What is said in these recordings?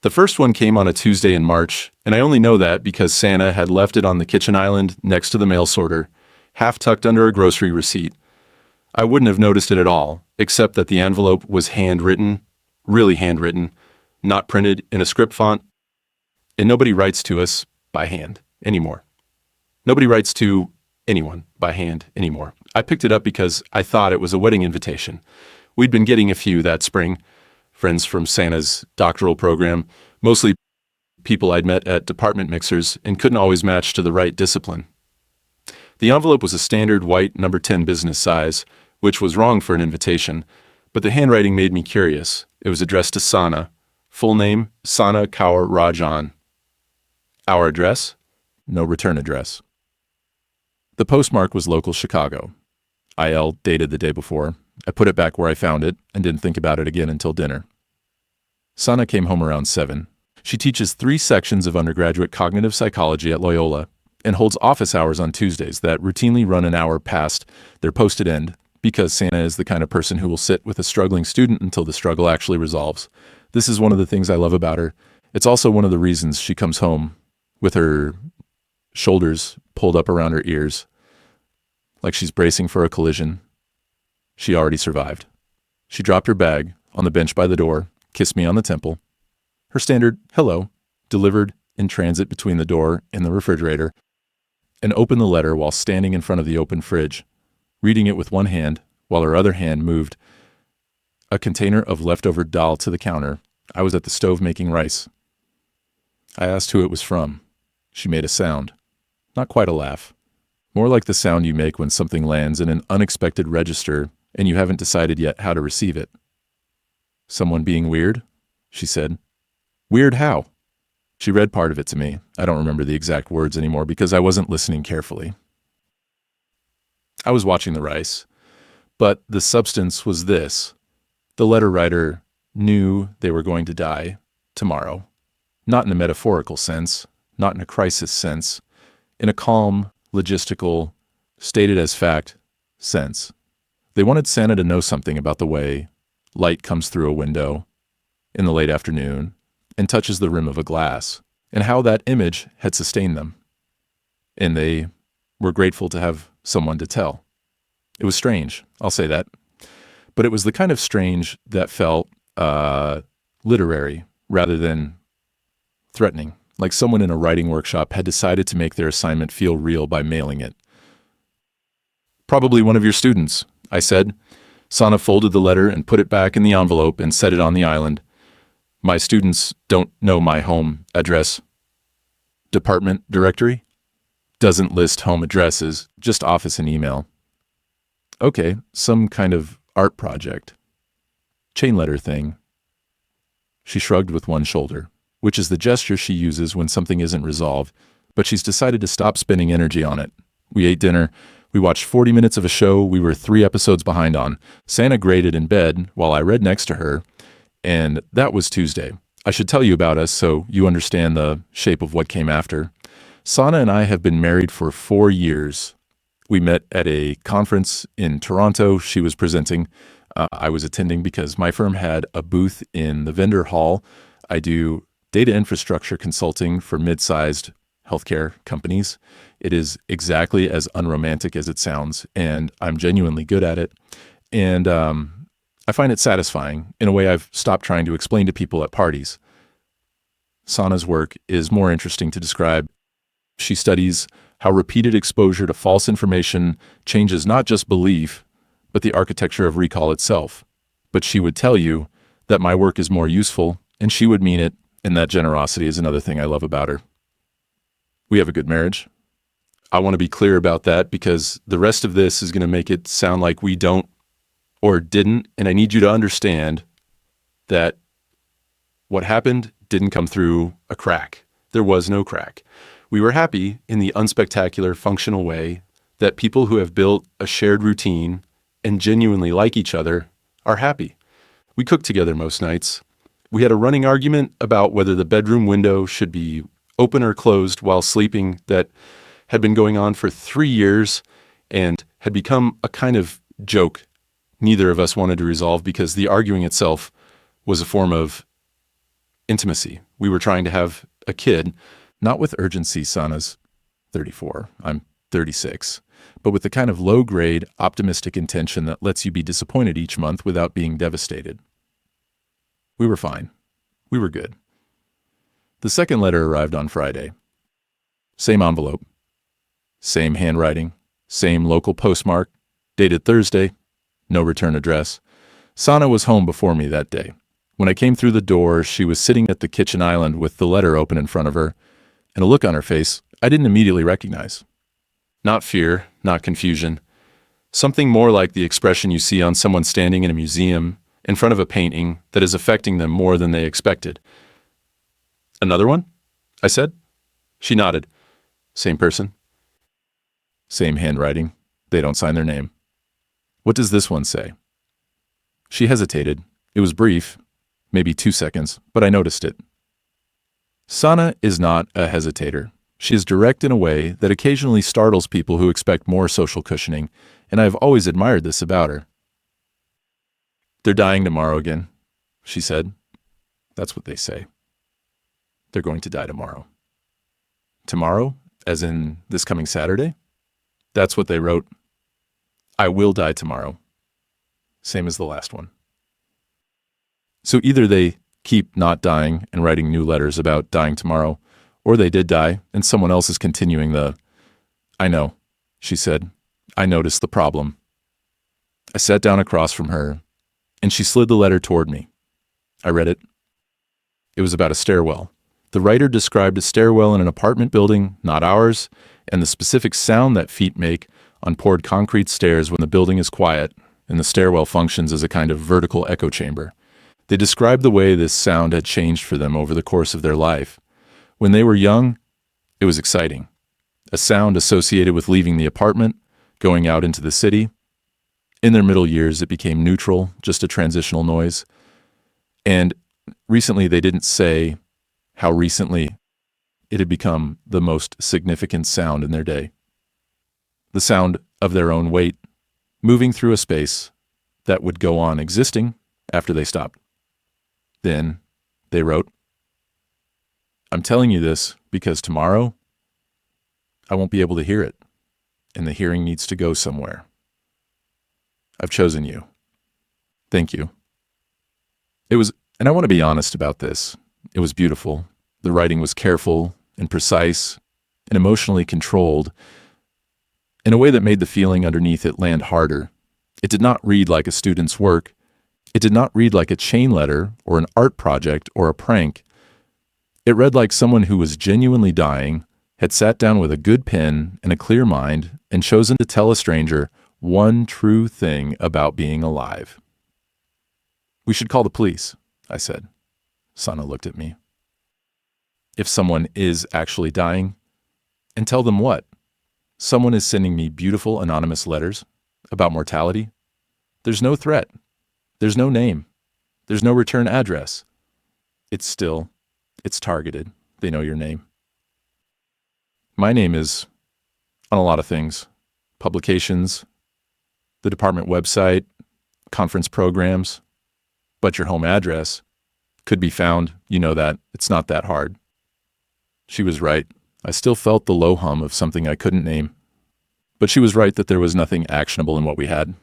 The first one came on a Tuesday in March, and I only know that because Santa had left it on the kitchen island next to the mail sorter, half tucked under a grocery receipt. I wouldn't have noticed it at all, except that the envelope was handwritten, really handwritten, not printed in a script font, and nobody writes to us by hand anymore. Nobody writes to anyone by hand anymore. I picked it up because I thought it was a wedding invitation. We'd been getting a few that spring, friends from Santa's doctoral program, mostly people I'd met at department mixers and couldn't always match to the right discipline. The envelope was a standard white number 10 business size, which was wrong for an invitation, but the handwriting made me curious. It was addressed to Sana. Full name, Sana Kaur Rajan. Our address? No return address. The postmark was local Chicago. IL dated the day before. I put it back where I found it and didn't think about it again until dinner. Sana came home around 7. She teaches 3 sections of undergraduate cognitive psychology at Loyola and holds office hours on Tuesdays that routinely run an hour past their posted end because Sana is the kind of person who will sit with a struggling student until the struggle actually resolves. This is one of the things I love about her. It's also one of the reasons she comes home with her shoulders pulled up around her ears, like she's bracing for a collision. She already survived. She dropped her bag on the bench by the door, kissed me on the temple. Her standard hello, delivered in transit between the door and the refrigerator, and opened the letter while standing in front of the open fridge, reading it with one hand while her other hand moved a container of leftover dal to the counter. I was at the stove making rice. I asked who it was from. She made a sound. Not quite a laugh. More like the sound you make when something lands in an unexpected register and you haven't decided yet how to receive it. Someone being weird? She said. Weird how? She read part of it to me. I don't remember the exact words anymore because I wasn't listening carefully. I was watching the rice, but the substance was this. The letter writer knew they were going to die tomorrow. Not in a metaphorical sense, not in a crisis sense, in a calm, logistical, stated as fact sense. They wanted Santa to know something about the way light comes through a window in the late afternoon and touches the rim of a glass, and how that image had sustained them. And they were grateful to have someone to tell. It was strange, I'll say that. But it was the kind of strange that felt literary rather than threatening, like someone in a writing workshop had decided to make their assignment feel real by mailing it. Probably one of your students, I said. Sana folded the letter and put it back in the envelope and set it on the island. My students don't know my home address. Department directory? Doesn't list home addresses, just office and email. Okay, some kind of art project. Chain letter thing. She shrugged with one shoulder, which is the gesture she uses when something isn't resolved, but she's decided to stop spending energy on it. We ate dinner. We watched 40 minutes of a show we were 3 episodes behind on. Santa graded in bed while I read next to her, and that was Tuesday. I should tell you about us so you understand the shape of what came after. Sana and I have been married for 4 years. We met at a conference in Toronto. She was presenting. I was attending because my firm had a booth in the vendor hall. I do data infrastructure consulting for mid-sized healthcare companies. It is exactly as unromantic as it sounds, and I'm genuinely good at it. And I find it satisfying in a way I've stopped trying to explain to people at parties. Sana's work is more interesting to describe. She studies how repeated exposure to false information changes not just belief, but the architecture of recall itself. But she would tell you that my work is more useful, and she would mean it, and that generosity is another thing I love about her. We have a good marriage. I want to be clear about that because the rest of this is going to make it sound like we don't or didn't, and I need you to understand that what happened didn't come through a crack. There was no crack. We were happy in the unspectacular, functional way that people who have built a shared routine and genuinely like each other are happy. We cooked together most nights. We had a running argument about whether the bedroom window should be open or closed while sleeping that had been going on for 3 years and had become a kind of joke neither of us wanted to resolve because the arguing itself was a form of intimacy We were trying to have a kid, not with urgency, Sana's 34, I'm 36, but with the kind of low-grade, optimistic intention that lets you be disappointed each month without being devastated. We were fine. We were good. The second letter arrived on Friday. Same envelope. Same handwriting. Same local postmark. Dated Thursday. No return address. Sana was home before me that day. When I came through the door, she was sitting at the kitchen island with the letter open in front of her, and a look on her face I didn't immediately recognize. Not fear, not confusion. Something more like the expression you see on someone standing in a museum in front of a painting that is affecting them more than they expected. Another one? I said. She nodded. Same person. Same handwriting. They don't sign their name. What does this one say? She hesitated. It was brief, maybe 2 seconds, but I noticed it. Sana is not a hesitator. She is direct in a way that occasionally startles people who expect more social cushioning, and I have always admired this about her. They're dying tomorrow again, she said. That's what they say. They're going to die tomorrow. Tomorrow, as in this coming Saturday? That's what they wrote. I will die tomorrow. Same as the last one. So either they keep not dying and writing new letters about dying tomorrow, or they did die and someone else is continuing the, I know, she said. I noticed the problem. I sat down across from her, and she slid the letter toward me. I read it. It was about a stairwell. The writer described a stairwell in an apartment building, not ours, and the specific sound that feet make on poured concrete stairs when the building is quiet and the stairwell functions as a kind of vertical echo chamber. They described the way this sound had changed for them over the course of their life. When they were young, it was exciting. A sound associated with leaving the apartment, going out into the city. In their middle years, it became neutral, just a transitional noise. And recently, they didn't say how recently it had become the most significant sound in their day. The sound of their own weight, moving through a space that would go on existing after they stopped. Then they wrote, I'm telling you this because tomorrow I won't be able to hear it, and the hearing needs to go somewhere. I've chosen you. Thank you. And I want to be honest about this. It was beautiful. The writing was careful and precise and emotionally controlled in a way that made the feeling underneath it land harder. It did not read like a student's work. It did not read like a chain letter or an art project or a prank. It read like someone who was genuinely dying, had sat down with a good pen and a clear mind and chosen to tell a stranger one true thing about being alive. We should call the police, I said. Sana looked at me. If someone is actually dying, and tell them what? Someone is sending me beautiful anonymous letters about mortality? There's no threat. There's no name. There's no return address. It's targeted. They know your name. My name is on a lot of things. Publications, the department website, conference programs. But your home address could be found. You know that. It's not that hard. She was right. I still felt the low hum of something I couldn't name. But she was right that there was nothing actionable in what we had.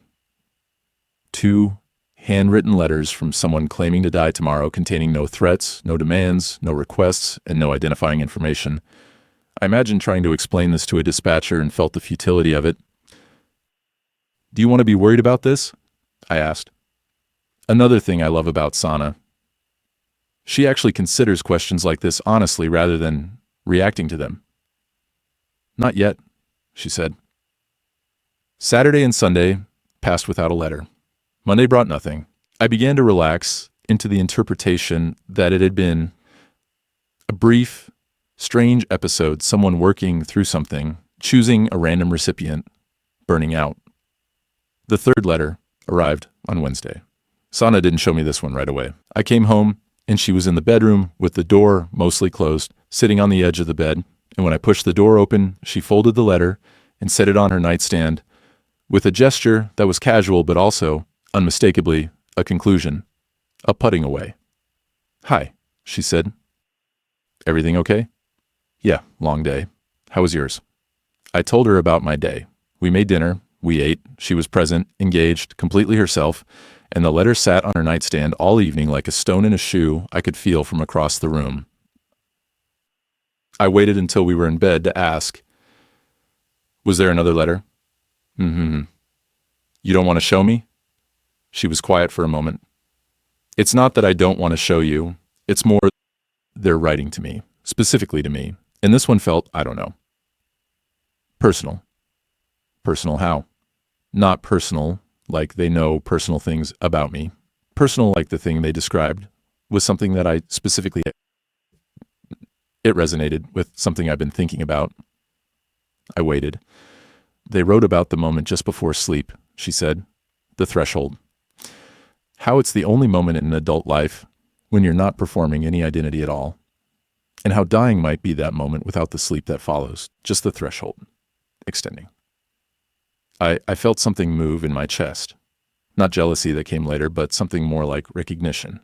2 handwritten letters from someone claiming to die tomorrow containing no threats, no demands, no requests, and no identifying information. I imagined trying to explain this to a dispatcher and felt the futility of it. Do you want to be worried about this? I asked. Another thing I love about Sana. She actually considers questions like this honestly rather than reacting to them. Not yet, she said. Saturday and Sunday passed without a letter. Monday brought nothing. I began to relax into the interpretation that it had been a brief, strange episode, someone working through something, choosing a random recipient, burning out. The third letter arrived on Wednesday. Sana didn't show me this one right away. I came home, and she was in the bedroom with the door mostly closed, sitting on the edge of the bed, and when I pushed the door open, she folded the letter and set it on her nightstand with a gesture that was casual but also, unmistakably, a conclusion, a putting away. Hi, she said. Everything okay? Yeah, long day. How was yours? I told her about my day. We made dinner, we ate, she was present, engaged, completely herself, and the letter sat on her nightstand all evening like a stone in a shoe I could feel from across the room. I waited until we were in bed to ask, "Was there another letter?" "Mm-hmm. You don't want to show me?" She was quiet for a moment. "It's not that I don't want to show you. It's more they're writing to me, specifically to me. And this one felt, I don't know, personal." "Personal how?" "Not personal, like they know personal things about me. Personal like the thing they described was something that I specifically, it resonated with something I've been thinking about." I waited. "They wrote about the moment just before sleep," she said. "The threshold. How it's the only moment in an adult life when you're not performing any identity at all. And how dying might be that moment without the sleep that follows, just the threshold, extending." I felt something move in my chest. Not jealousy that came later, but something more like recognition.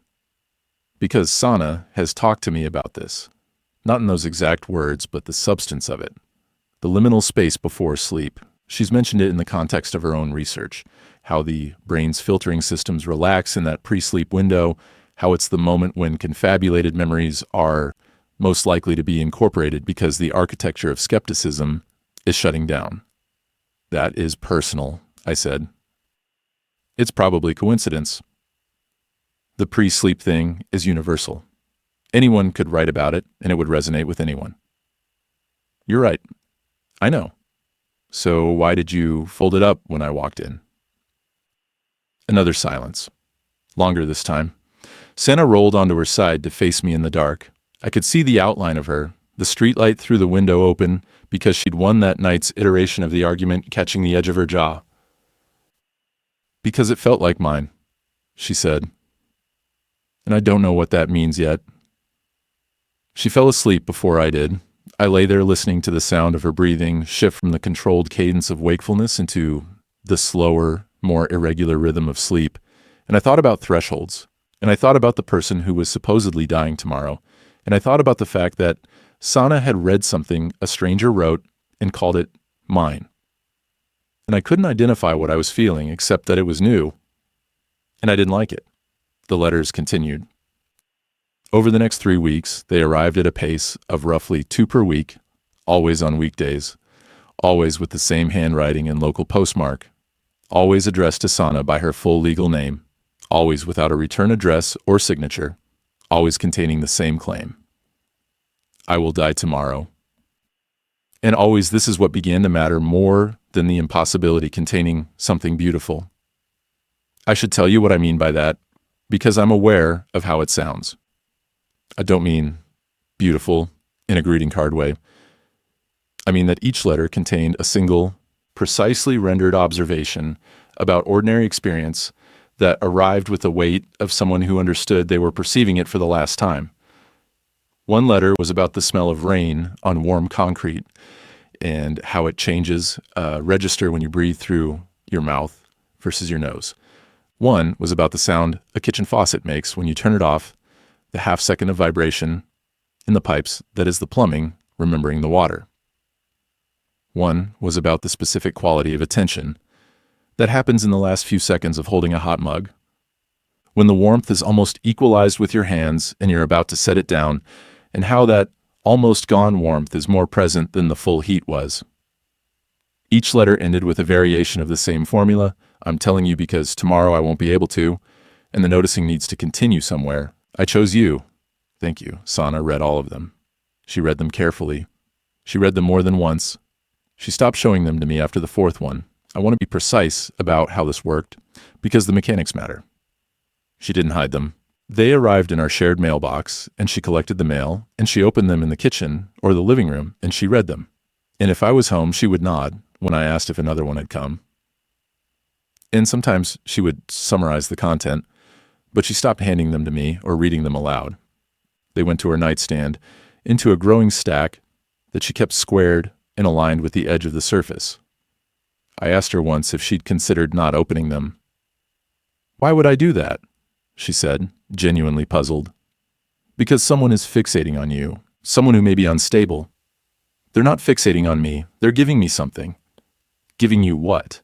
Because Sana has talked to me about this. Not in those exact words, but the substance of it. The liminal space before sleep. She's mentioned it in the context of her own research. How the brain's filtering systems relax in that pre-sleep window. How it's the moment when confabulated memories are most likely to be incorporated because the architecture of skepticism is shutting down. "That is personal," I said. "It's probably coincidence. The pre-sleep thing is universal. Anyone could write about it, and it would resonate with anyone." "You're right. I know. So why did you fold it up when I walked in?" Another silence. Longer this time. Sana rolled onto her side to face me in the dark. I could see the outline of her, the streetlight through the window open, because she'd won that night's iteration of the argument, catching the edge of her jaw. "Because it felt like mine," she said. "And I don't know what that means yet." She fell asleep before I did. I lay there listening to the sound of her breathing shift from the controlled cadence of wakefulness into the slower, more irregular rhythm of sleep. And I thought about thresholds. And I thought about the person who was supposedly dying tomorrow. And I thought about the fact that Sana had read something a stranger wrote and called it mine. And I couldn't identify what I was feeling except that it was new. And I didn't like it. The letters continued. Over the next 3 weeks, they arrived at a pace of roughly 2 per week, always on weekdays, always with the same handwriting and local postmark, always addressed to Sana by her full legal name, always without a return address or signature, always containing the same claim. "I will die tomorrow." And always this is what began to matter more than the impossibility containing something beautiful. I should tell you what I mean by that, because I'm aware of how it sounds. I don't mean beautiful in a greeting card way. I mean that each letter contained a single, precisely rendered observation about ordinary experience that arrived with the weight of someone who understood they were perceiving it for the last time. One letter was about the smell of rain on warm concrete and how it changes register when you breathe through your mouth versus your nose. One was about the sound a kitchen faucet makes when you turn it off, the half second of vibration in the pipes that is the plumbing remembering the water. One was about the specific quality of attention that happens in the last few seconds of holding a hot mug. When the warmth is almost equalized with your hands and you're about to set it down, and how that almost gone warmth is more present than the full heat was. Each letter ended with a variation of the same formula. "I'm telling you because tomorrow I won't be able to, and the noticing needs to continue somewhere. I chose you." "Thank you." Sana read all of them. She read them carefully. She read them more than once. She stopped showing them to me after the 4th one. I want to be precise about how this worked, because the mechanics matter. She didn't hide them. They arrived in our shared mailbox, and she collected the mail, and she opened them in the kitchen or the living room, and she read them. And if I was home, she would nod when I asked if another one had come. And sometimes she would summarize the content, but she stopped handing them to me or reading them aloud. They went to her nightstand, into a growing stack that she kept squared and aligned with the edge of the surface. I asked her once if she'd considered not opening them. "Why would I do that?" she said, genuinely puzzled. "Because someone is fixating on you. someone who may be unstable. They're not fixating on me. They're giving me something. Giving you what?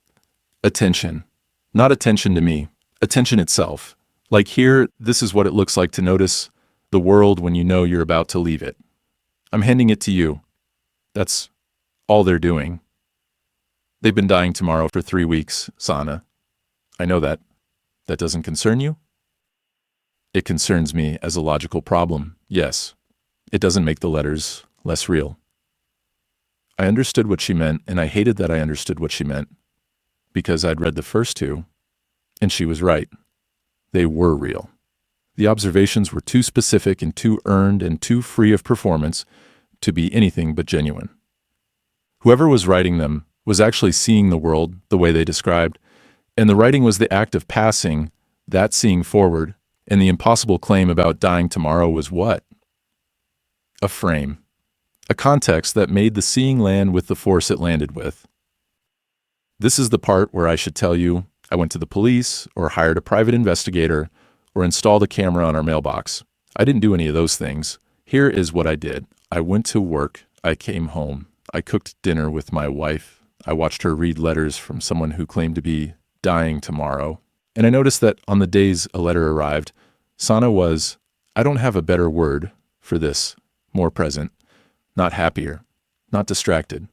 Attention. Not attention to me. Attention itself. Like here, this is what it looks like to notice the world when you know you're about to leave it. I'm handing it to you. That's all they're doing. They've been dying tomorrow for 3 weeks, Sana. I know that. That doesn't concern you? It concerns me as a logical problem, yes. It doesn't make the letters less real. I understood what she meant, and I hated that I understood what she meant, because I'd read the first two, and she was right. They were real. The observations were too specific and too earned and too free of performance to be anything but genuine. Whoever was writing them was actually seeing the world the way they described, and the writing was the act of passing that seeing forward, and the impossible claim about dying tomorrow was what? A frame. A context that made the seeing land with the force it landed with. This is the part where I should tell you I went to the police, or hired a private investigator, or installed a camera on our mailbox. I didn't do any of those things. Here is what I did. I went to work. I came home. I cooked dinner with my wife. I watched her read letters from someone who claimed to be dying tomorrow. And I noticed that on the days a letter arrived, Sana was, I don't have a better word for this, more present, not happier, not distracted,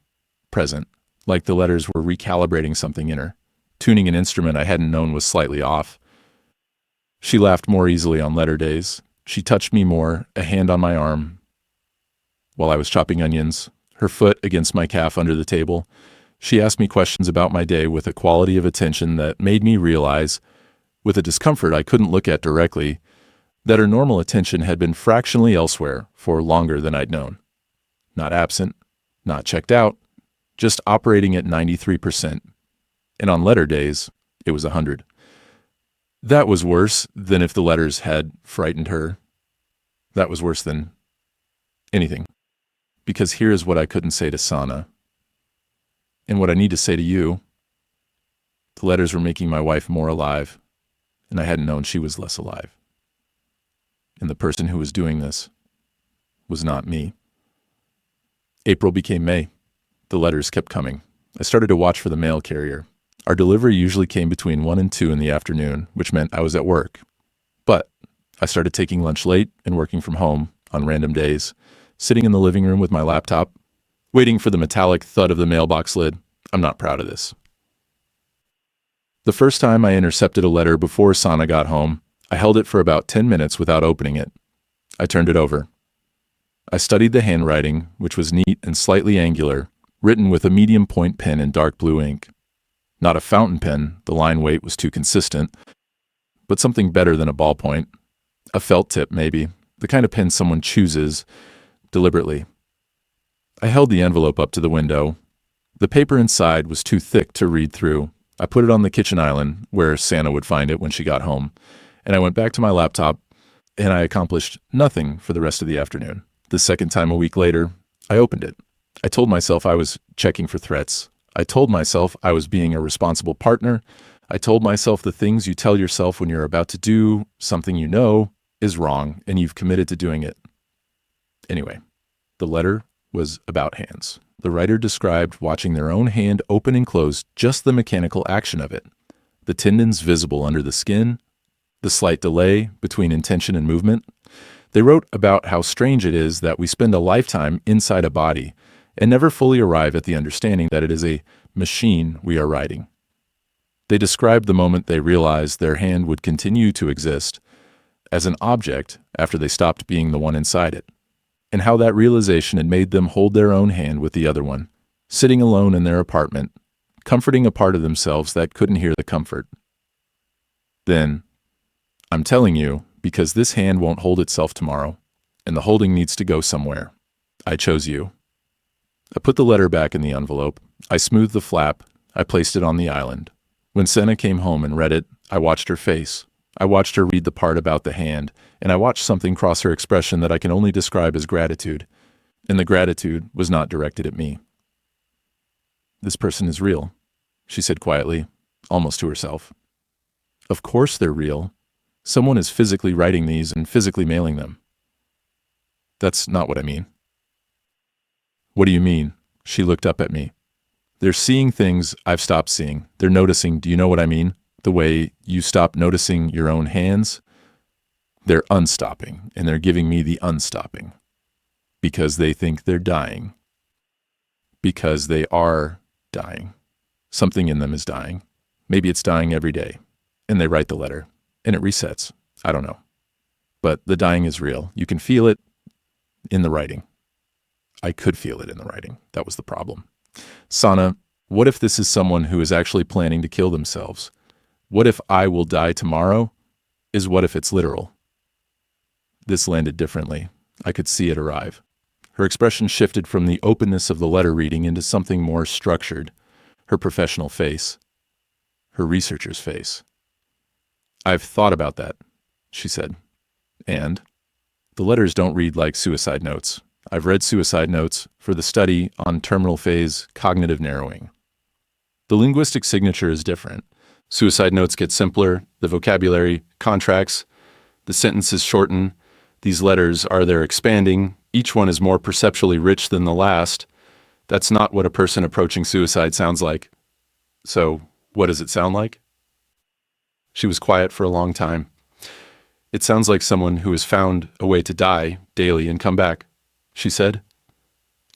present, like the letters were recalibrating something in her, tuning an instrument I hadn't known was slightly off. She laughed more easily on letter days. She touched me more, a hand on my arm, while I was chopping onions, her foot against my calf under the table. She asked me questions about my day with a quality of attention that made me realize, with a discomfort I couldn't look at directly, that her normal attention had been fractionally elsewhere for longer than I'd known. Not absent, not checked out, just operating at 93%. And on letter days, it was 100. That was worse than if the letters had frightened her. That was worse than anything. Because here is what I couldn't say to Sana. And what I need to say to you. The letters were making my wife more alive, and I hadn't known she was less alive. And the person who was doing this was not me. April became May. The letters kept coming. I started to watch for the mail carrier. Our delivery usually came between 1 and 2 in the afternoon, which meant I was at work. But I started taking lunch late and working from home on random days, sitting in the living room with my laptop, waiting for the metallic thud of the mailbox lid. I'm not proud of this. The first time I intercepted a letter before Sana got home, I held it for about 10 minutes without opening it. I turned it over. I studied the handwriting, which was neat and slightly angular, written with a medium point pen in dark blue ink. Not a fountain pen, the line weight was too consistent, but something better than a ballpoint. A felt tip, maybe, the kind of pen someone chooses deliberately. I held the envelope up to the window. The paper inside was too thick to read through. I put it on the kitchen island, where Santa would find it when she got home, and I went back to my laptop, and I accomplished nothing for the rest of the afternoon. The second time a week later, I opened it. I told myself I was checking for threats. I told myself I was being a responsible partner. I told myself the things you tell yourself when you're about to do something you know is wrong, and you've committed to doing it. Anyway, the letter was about hands. The writer described watching their own hand open and close, just the mechanical action of it. The tendons visible under the skin, the slight delay between intention and movement. They wrote about how strange it is that we spend a lifetime inside a body and never fully arrive at the understanding that it is a machine we are writing. They described the moment they realized their hand would continue to exist as an object after they stopped being the one inside it, and how that realization had made them hold their own hand with the other one, sitting alone in their apartment, comforting a part of themselves that couldn't hear the comfort. Then, I'm telling you, because this hand won't hold itself tomorrow, and the holding needs to go somewhere. I chose you. I put the letter back in the envelope. I smoothed the flap. I placed it on the island. When Senna came home and read it, I watched her face. I watched her read the part about the hand, and I watched something cross her expression that I can only describe as gratitude. And the gratitude was not directed at me. This person is real, she said quietly, almost to herself. Of course they're real. Someone is physically writing these and physically mailing them. That's not what I mean. What do you mean? She looked up at me. They're seeing things I've stopped seeing. They're noticing. Do you know what I mean? The way you stop noticing your own hands? They're unstopping, and they're giving me the unstopping. Because they think they're dying. Because they are dying. Something in them is dying. Maybe it's dying every day. And they write the letter, and it resets. I don't know. But the dying is real. You can feel it in the writing. I could feel it in the writing. That was the problem. Sana, what if this is someone who is actually planning to kill themselves? What if I will die tomorrow? Is what if it's literal? This landed differently. I could see it arrive. Her expression shifted from the openness of the letter reading into something more structured. Her professional face. Her researcher's face. I've thought about that, she said. And the letters don't read like suicide notes. I've read suicide notes for the study on terminal phase cognitive narrowing. The linguistic signature is different. Suicide notes get simpler, the vocabulary contracts, the sentences shorten. These letters are there expanding. Each one is more perceptually rich than the last. That's not what a person approaching suicide sounds like. So, what does it sound like? She was quiet for a long time. It sounds like someone who has found a way to die daily and come back, she said.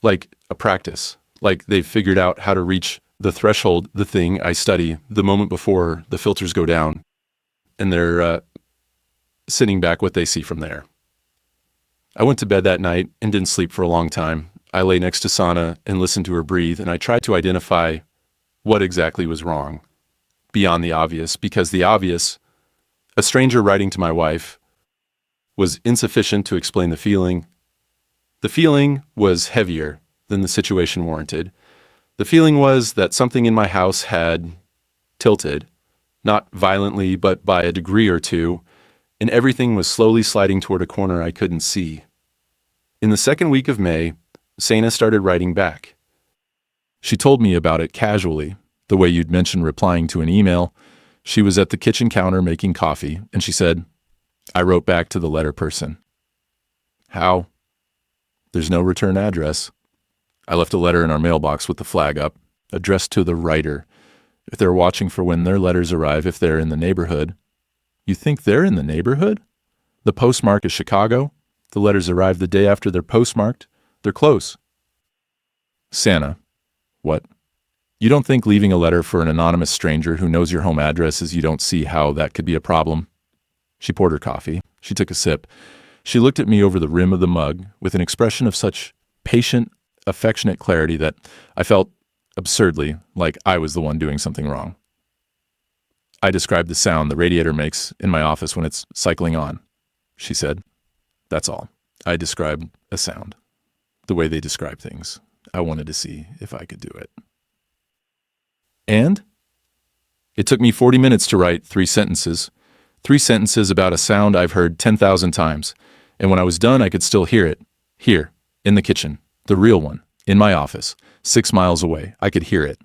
Like a practice. Like they've figured out how to reach the threshold, the thing I study, the moment before the filters go down. And they're sitting back what they see from there. I went to bed that night and didn't sleep for a long time. I lay next to Sana and listened to her breathe, and I tried to identify what exactly was wrong. Beyond the obvious, because the obvious, a stranger writing to my wife, was insufficient to explain the feeling. The feeling was heavier than the situation warranted. The feeling was that something in my house had tilted, not violently, but by a degree or two, and everything was slowly sliding toward a corner I couldn't see. In the second week of May, Sana started writing back. She told me about it casually, the way you'd mentioned replying to an email. She was at the kitchen counter making coffee, and she said, I wrote back to the letter person. How? There's no return address. I left a letter in our mailbox with the flag up, addressed to the writer. If they're watching for when their letters arrive, if they're in the neighborhood. You think they're in the neighborhood? The postmark is Chicago. The letters arrive the day after they're postmarked. They're close. Sana. What? You don't think leaving a letter for an anonymous stranger who knows your home address is you don't see how that could be a problem? She poured her coffee. She took a sip. She looked at me over the rim of the mug with an expression of such patient, affectionate clarity that I felt absurdly like I was the one doing something wrong. I described the sound the radiator makes in my office when it's cycling on, she said. That's all. I described a sound. The way they describe things. I wanted to see if I could do it. And? It took me 40 minutes to write 3 sentences. 3 sentences about a sound I've heard 10,000 times. And when I was done, I could still hear it. Here, in the kitchen. The real one. In my office. 6 miles away. I could hear it.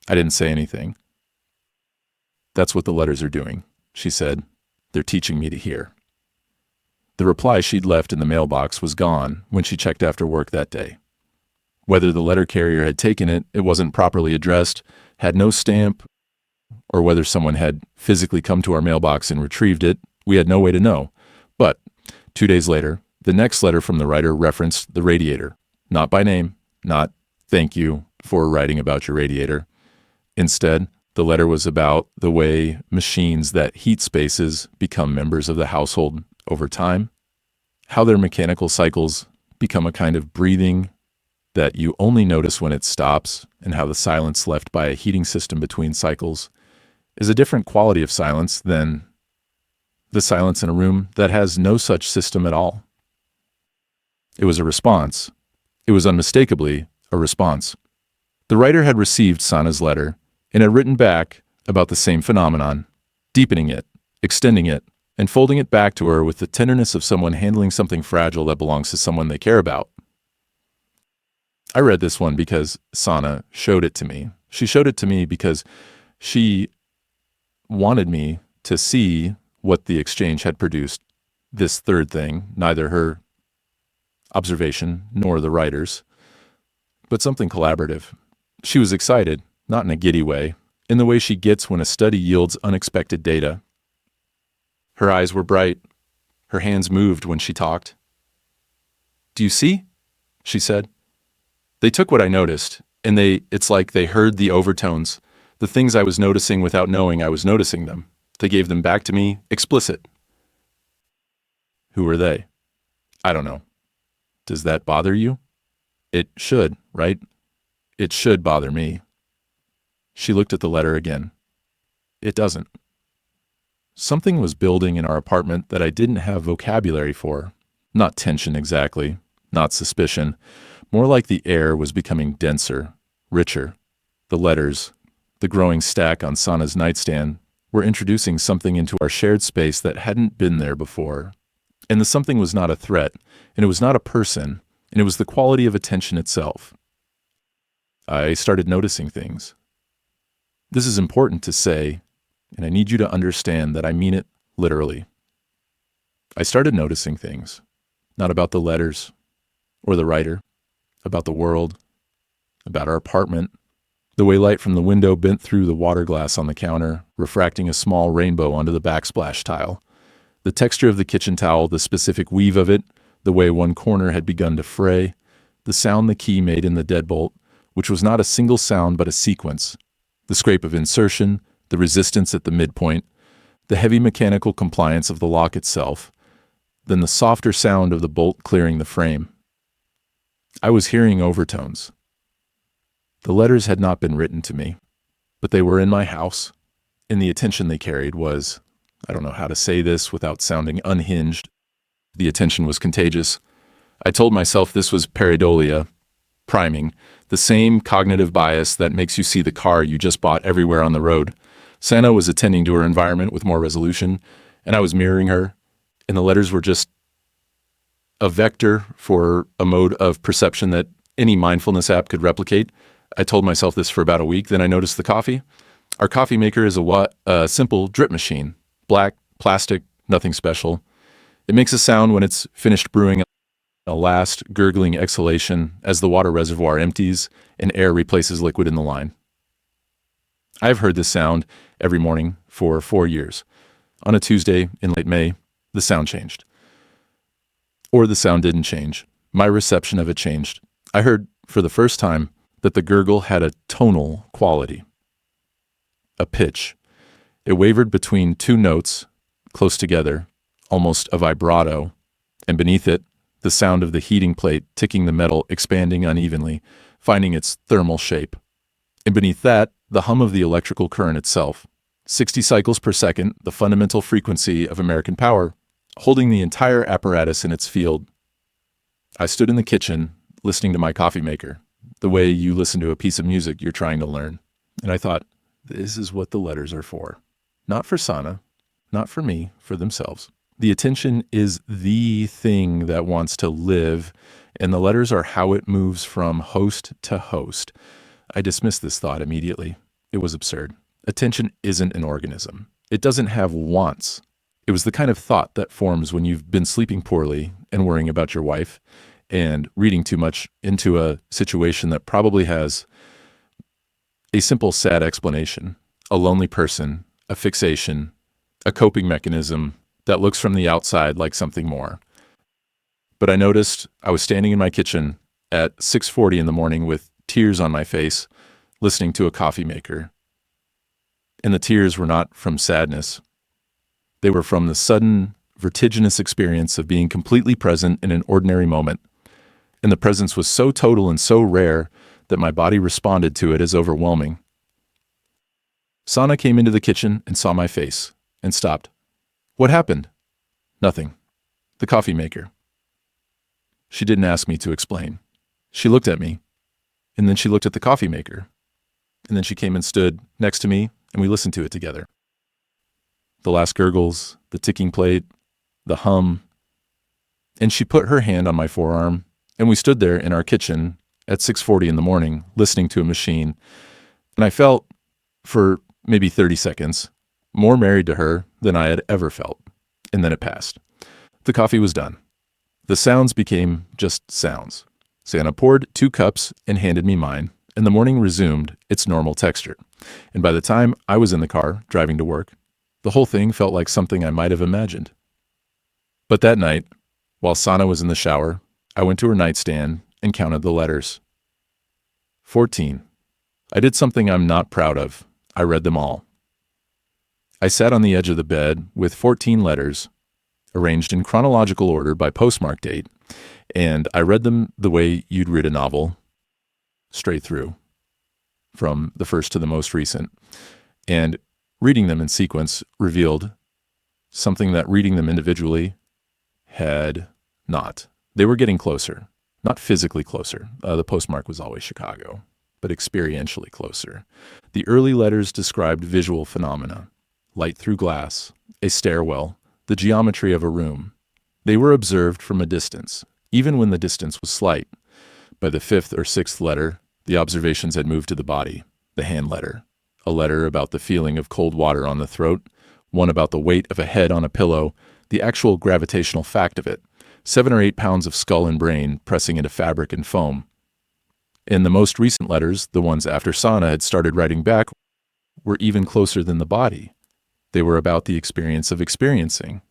I didn't say anything. That's what the letters are doing, she said. They're teaching me to hear. The reply she'd left in the mailbox was gone when she checked after work that day. Whether the letter carrier had taken it, it wasn't properly addressed, had no stamp, or whether someone had physically come to our mailbox and retrieved it, we had no way to know. But 2 days later, the next letter from the writer referenced the radiator. Not by name, not thank you for writing about your radiator. Instead, the letter was about the way machines that heat spaces become members of the household over time, how their mechanical cycles become a kind of breathing that you only notice when it stops, and how the silence left by a heating system between cycles is a different quality of silence than the silence in a room that has no such system at all. It was a response. It was unmistakably a response. The writer had received Sana's letter and had written back about the same phenomenon, deepening it, extending it, and folding it back to her with the tenderness of someone handling something fragile that belongs to someone they care about. I read this one because Sana showed it to me. She showed it to me because she wanted me to see what the exchange had produced. This third thing, neither her observation nor the writer's, but something collaborative. She was excited, not in a giddy way, in the way she gets when a study yields unexpected data. Her eyes were bright. Her hands moved when she talked. "Do you see?" she said. They took what I noticed, and it's like they heard the overtones, the things I was noticing without knowing I was noticing them. They gave them back to me, explicit. Who were they? I don't know. Does that bother you? It should, right? It should bother me. She looked at the letter again. It doesn't. Something was building in our apartment that I didn't have vocabulary for. Not tension exactly, not suspicion. More like the air was becoming denser, richer. The letters, the growing stack on Sana's nightstand, were introducing something into our shared space that hadn't been there before. And the something was not a threat, and it was not a person, and it was the quality of attention itself. I started noticing things. This is important to say, and I need you to understand that I mean it literally. I started noticing things, not about the letters or the writer, about the world, about our apartment, the way light from the window bent through the water glass on the counter, refracting a small rainbow onto the backsplash tile, the texture of the kitchen towel, the specific weave of it, the way one corner had begun to fray, the sound the key made in the deadbolt, which was not a single sound but a sequence, the scrape of insertion, the resistance at the midpoint, the heavy mechanical compliance of the lock itself, then the softer sound of the bolt clearing the frame. I was hearing overtones. The letters had not been written to me, but they were in my house, and the attention they carried was, I don't know how to say this without sounding unhinged. The attention was contagious. I told myself this was pareidolia, priming, the same cognitive bias that makes you see the car you just bought everywhere on the road. Sana was attending to her environment with more resolution, and I was mirroring her, and the letters were just a vector for a mode of perception that any mindfulness app could replicate. I told myself this for about a week, then I noticed the coffee. Our coffee maker is a simple drip machine. Black, plastic, nothing special. It makes a sound when it's finished brewing, a last gurgling exhalation as the water reservoir empties and air replaces liquid in the line. I've heard this sound every morning for 4 years. On a Tuesday in late May, the sound changed. Or the sound didn't change. My reception of it changed. I heard, for the first time, that the gurgle had a tonal quality. A pitch. It wavered between two notes, close together, almost a vibrato, and beneath it, the sound of the heating plate ticking the metal expanding unevenly, finding its thermal shape. And beneath that, the hum of the electrical current itself. 60 cycles per second, the fundamental frequency of American power, holding the entire apparatus in its field. I stood in the kitchen, listening to my coffee maker, the way you listen to a piece of music you're trying to learn. And I thought, this is what the letters are for. Not for Sana, not for me, for themselves. The attention is the thing that wants to live, and the letters are how it moves from host to host. I dismissed this thought immediately. It was absurd. Attention isn't an organism. It doesn't have wants. It was the kind of thought that forms when you've been sleeping poorly and worrying about your wife and reading too much into a situation that probably has a simple, sad explanation. A lonely person, a fixation, a coping mechanism that looks from the outside like something more. But I noticed I was standing in my kitchen at 6:40 in the morning with tears on my face, listening to a coffee maker. And the tears were not from sadness. They were from the sudden, vertiginous experience of being completely present in an ordinary moment. And the presence was so total and so rare that my body responded to it as overwhelming. Sana came into the kitchen and saw my face and stopped. What happened? Nothing. The coffee maker. She didn't ask me to explain. She looked at me, and then she looked at the coffee maker, and then she came and stood next to me, and we listened to it together. The last gurgles, the ticking plate, the hum, and she put her hand on my forearm, and we stood there in our kitchen at 6:40 in the morning, listening to a machine, and I felt, for maybe 30 seconds, more married to her than I had ever felt, and then it passed. The coffee was done. The sounds became just sounds. Sana poured 2 cups and handed me mine, and the morning resumed its normal texture. And by the time I was in the car, driving to work, the whole thing felt like something I might have imagined. But that night, while Sana was in the shower, I went to her nightstand and counted the letters. 14. I did something I'm not proud of. I read them all. I sat on the edge of the bed with 14 letters, arranged in chronological order by postmark date, and I read them the way you'd read a novel, straight through, from the first to the most recent. And reading them in sequence revealed something that reading them individually had not. They were getting closer, not physically closer. The postmark was always Chicago, but experientially closer. The early letters described visual phenomena: light through glass, a stairwell, the geometry of a room. They were observed from a distance, even when the distance was slight. By the 5th or 6th letter, the observations had moved to the body, the hand letter, a letter about the feeling of cold water on the throat, one about the weight of a head on a pillow, the actual gravitational fact of it, 7 or 8 pounds of skull and brain pressing into fabric and foam. In the most recent letters, the ones after Sana had started writing back, were even closer than the body. They were about the experience of experiencing,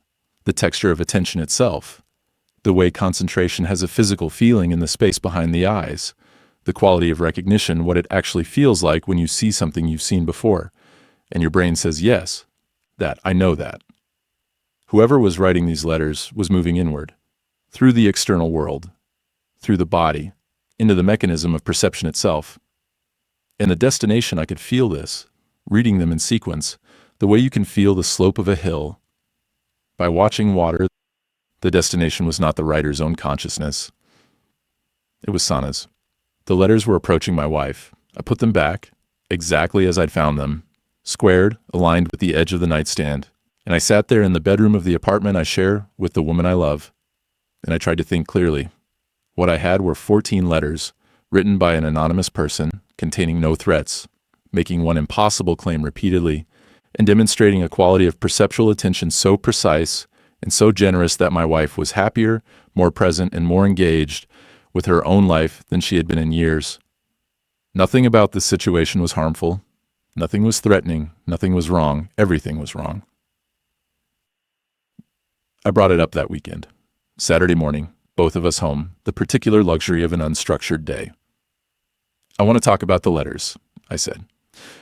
the texture of attention itself, the way concentration has a physical feeling in the space behind the eyes, the quality of recognition, what it actually feels like when you see something you've seen before, and your brain says, yes, that, I know that. Whoever was writing these letters was moving inward, through the external world, through the body, into the mechanism of perception itself. In the destination, I could feel this, reading them in sequence, the way you can feel the slope of a hill. By watching water, the destination was not the writer's own consciousness. It was Sana's. The letters were approaching my wife. I put them back, exactly as I'd found them, squared, aligned with the edge of the nightstand, and I sat there in the bedroom of the apartment I share with the woman I love, and I tried to think clearly. What I had were 14 letters, written by an anonymous person, containing no threats, making one impossible claim repeatedly, and demonstrating a quality of perceptual attention so precise and so generous that my wife was happier, more present, and more engaged with her own life than she had been in years. Nothing about this situation was harmful. Nothing was threatening. Nothing was wrong. Everything was wrong. I brought it up that weekend. Saturday morning, both of us home, the particular luxury of an unstructured day. I want to talk about the letters, I said.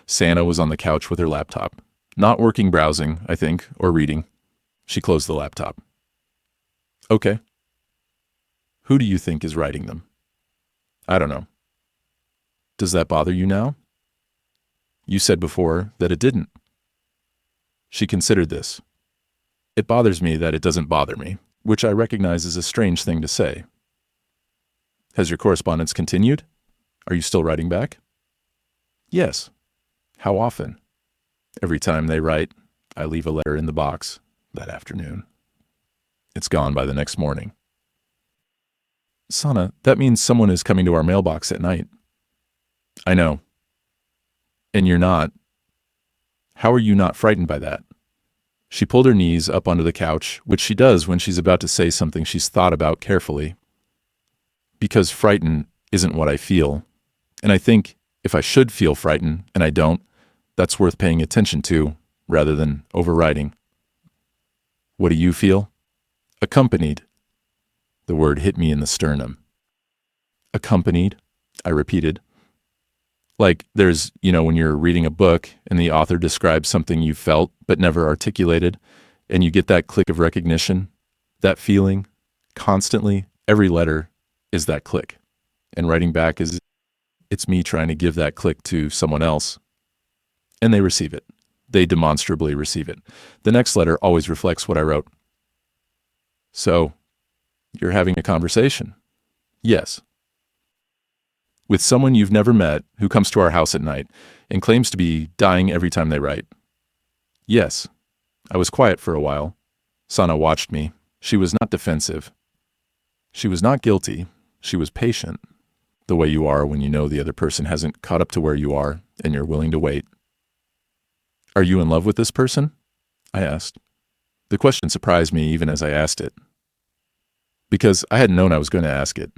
Sana was on the couch with her laptop. Not working, browsing, I think, or reading. She closed the laptop. Okay. Who do you think is writing them? I don't know. Does that bother you now? You said before that it didn't. She considered this. It bothers me that it doesn't bother me, which I recognize is a strange thing to say. Has your correspondence continued? Are you still writing back? Yes. How often? Every time they write, I leave a letter in the box that afternoon. It's gone by the next morning. Sana, that means someone is coming to our mailbox at night. I know. And you're not. How are you not frightened by that? She pulled her knees up onto the couch, which she does when she's about to say something she's thought about carefully. Because frightened isn't what I feel. And I think if I should feel frightened, and I don't, that's worth paying attention to, rather than overriding. What do you feel? Accompanied. The word hit me in the sternum. Accompanied, I repeated. Like there's, when you're reading a book and the author describes something you felt but never articulated, and you get that click of recognition, that feeling, constantly, every letter is that click. And writing back it's me trying to give that click to someone else. And they receive it. They demonstrably receive it. The next letter always reflects what I wrote. So, you're having a conversation? Yes. With someone you've never met who comes to our house at night and claims to be dying every time they write? Yes. I was quiet for a while. Sana watched me. She was not defensive. She was not guilty. She was patient, the way you are when you know the other person hasn't caught up to where you are and you're willing to wait. Are you in love with this person? I asked. The question surprised me even as I asked it, because I hadn't known I was going to ask it.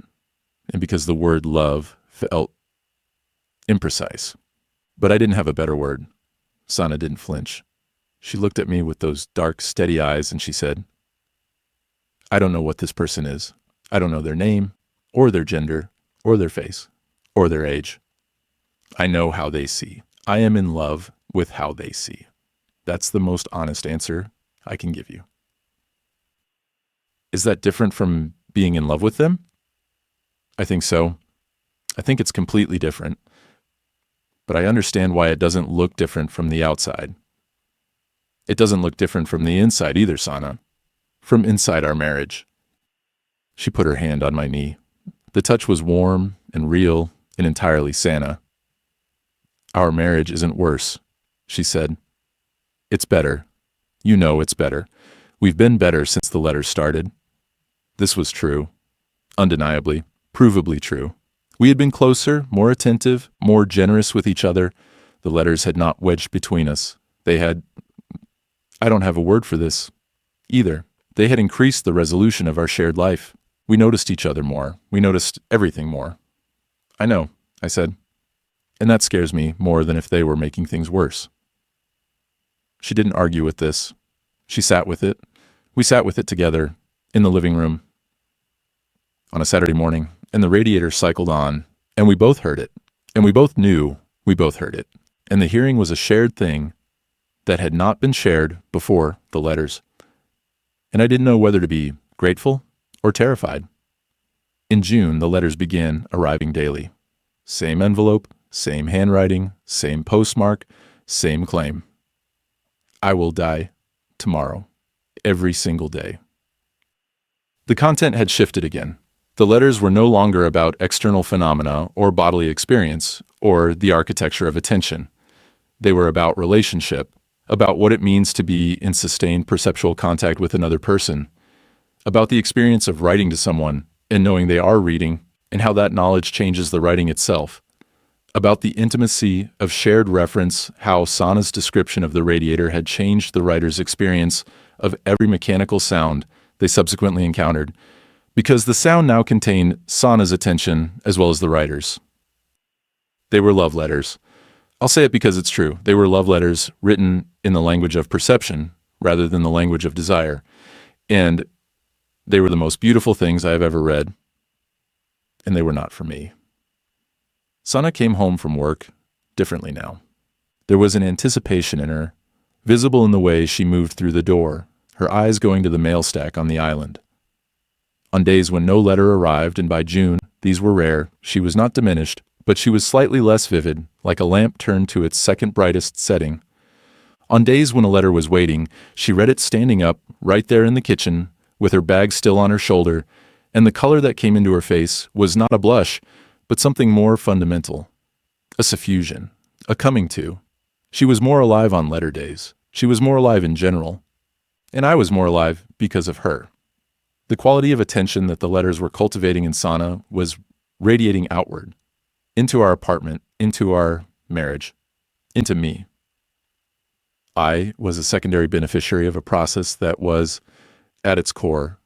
and because the word love felt imprecise. But I didn't have a better word. Sana didn't flinch. She looked at me with those dark, steady eyes, and she said, I don't know what this person is. I don't know their name, or their gender, or their face, or their age. I know how they see. I am in love with how they see. That's the most honest answer I can give you. Is that different from being in love with them? I think so. I think it's completely different. But I understand why it doesn't look different from the outside. It doesn't look different from the inside either, Sana. From inside our marriage. She put her hand on my knee. The touch was warm and real and entirely Sana. Our marriage isn't worse, she said. It's better. You know it's better. We've been better since the letters started. This was true. Undeniably, provably true. We had been closer, more attentive, more generous with each other. The letters had not wedged between us. They had... I don't have a word for this either. They had increased the resolution of our shared life. We noticed each other more. We noticed everything more. I know, I said. And that scares me more than if they were making things worse. She didn't argue with this. She sat with it. We sat with it together in the living room on a Saturday morning, and the radiator cycled on, and we both heard it, and we both knew we both heard it. And the hearing was a shared thing that had not been shared before the letters. And I didn't know whether to be grateful or terrified. In June, the letters began arriving daily. Same envelope, same handwriting, same postmark, same claim. I will die tomorrow, every single day. The content had shifted again. The letters were no longer about external phenomena or bodily experience or the architecture of attention. They were about relationship, about what it means to be in sustained perceptual contact with another person, about the experience of writing to someone and knowing they are reading and how that knowledge changes the writing itself, about the intimacy of shared reference, how Sana's description of the radiator had changed the writer's experience of every mechanical sound they subsequently encountered, because the sound now contained Sana's attention as well as the writer's. They were love letters. I'll say it because it's true. They were love letters written in the language of perception rather than the language of desire. And they were the most beautiful things I have ever read. And they were not for me. Sana came home from work differently now. There was an anticipation in her, visible in the way she moved through the door, her eyes going to the mail stack on the island. On days when no letter arrived, and by June these were rare, she was not diminished, but she was slightly less vivid, like a lamp turned to its second brightest setting. On days when a letter was waiting, she read it standing up, right there in the kitchen, with her bag still on her shoulder, and the color that came into her face was not a blush, but something more fundamental. A suffusion, a coming to. She was more alive on letter days. She was more alive in general. And I was more alive because of her. The quality of attention that the letters were cultivating in Sana was radiating outward, into our apartment, into our marriage, into me. I was a secondary beneficiary of a process that was, at its core,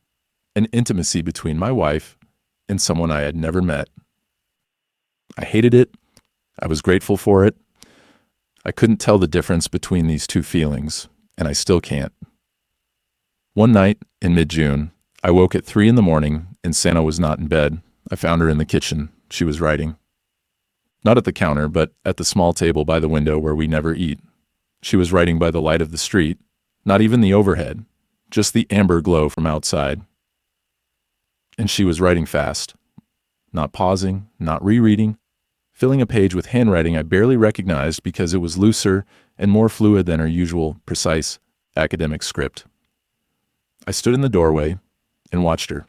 an intimacy between my wife and someone I had never met. I hated it. I was grateful for it. I couldn't tell the difference between these two feelings, and I still can't. One night in mid-June, I woke at 3 a.m, and Sana was not in bed. I found her in the kitchen. She was writing. Not at the counter, but at the small table by the window where we never eat. She was writing by the light of the street, not even the overhead, just the amber glow from outside. And she was writing fast, not pausing, not rereading, filling a page with handwriting I barely recognized because it was looser and more fluid than her usual, precise, academic script. I stood in the doorway and watched her.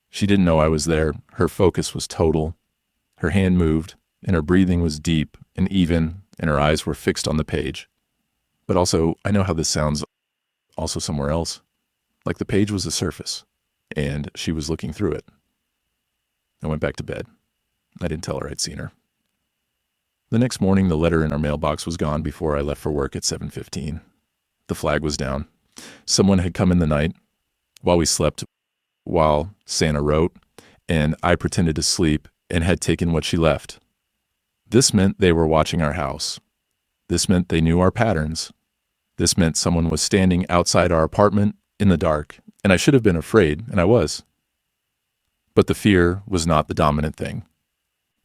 She didn't know I was there. Her focus was total. Her hand moved, and her breathing was deep and even, and her eyes were fixed on the page. But also, I know how this sounds also somewhere else. Like the page was a surface, and she was looking through it. I went back to bed. I didn't tell her I'd seen her. The next morning, the letter in our mailbox was gone before I left for work at 7:15. The flag was down. Someone had come in the night while we slept, while Santa wrote, and I pretended to sleep and had taken what she left. This meant they were watching our house. This meant they knew our patterns. This meant someone was standing outside our apartment in the dark, and I should have been afraid, and I was. But the fear was not the dominant thing.